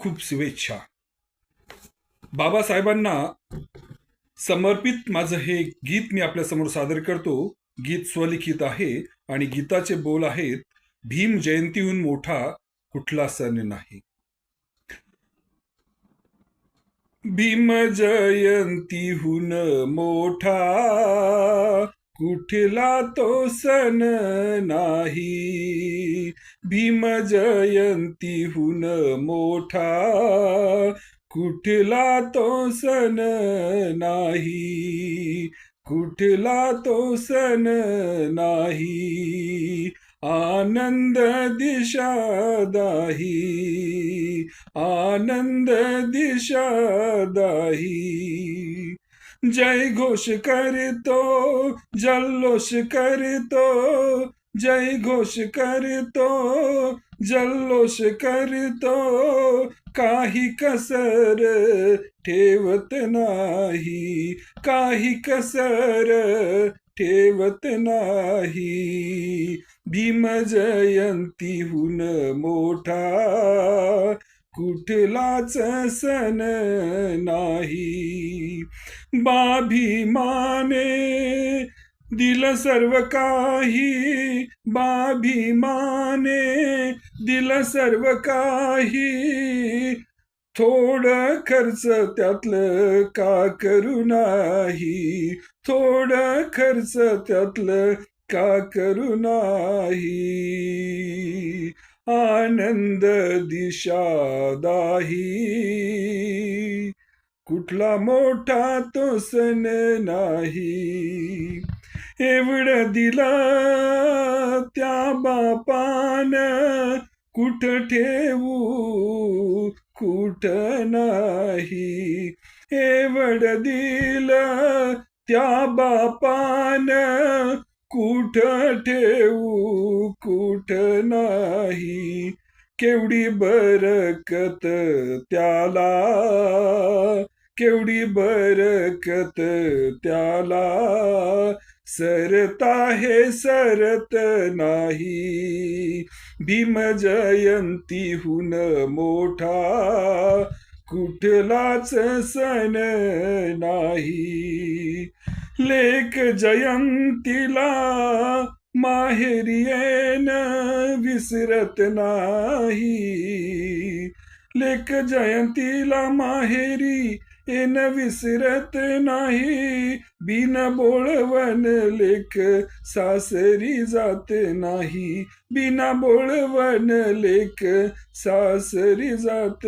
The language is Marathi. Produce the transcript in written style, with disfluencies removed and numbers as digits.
खूप शुभेच्छा. बाबासाहेबांना समर्पित माझं हे गीत मी आपल्यासमोर सादर करतो. गीत स्वलिखित आहे आणि गीताचे बोल आहेत, भीम जयंतीहून मोठा कुठला सण नाही. भीम जयंतीहून मोठा कुठला तो सण नाही. भीम जयंतीहून मोठा कुठला तो सण नाही. कुठला तो सण नाही. आनंद दिशादाही, आनंद दिशादाही. जय घोष करतो, जल्लोष करतो, जय घोष करतो, जल्लोष करतो, काही कसर ठेवत नाही, काही कसर ठेवत नाही. भीम जयंतीहून मोठा कुठलाच सण नाही. बाभिमाने दिल सर्व काही, बाभिमाने दिल सर्व काही, थोडं खर्च त्यातलं का करू नाही, थोडं खर्च त्यातलं का करू नाही. आनंद दिशादाही, कुठला मोठा तो सण नाही. एवढं दिलं त्या बापान, कुठ ठेवू कुठ नाही. एवढं दिलं त्या बापान, कुठ ठेवू कुठ नाही. केवढी बरकत त्याला, केवढी बरकत त्याला, सरता हे सरत नाही. भीम जयंतीहून मोठा कुठलाच सण नाही. लेक जयंतीला माहेरी येन विसरत नाही. लेक जयंतीला माहेरी येन विसरत नाही. बिन बोळवण लेक सासरी जात नाही. बिना बोळवण लेक सासरी जात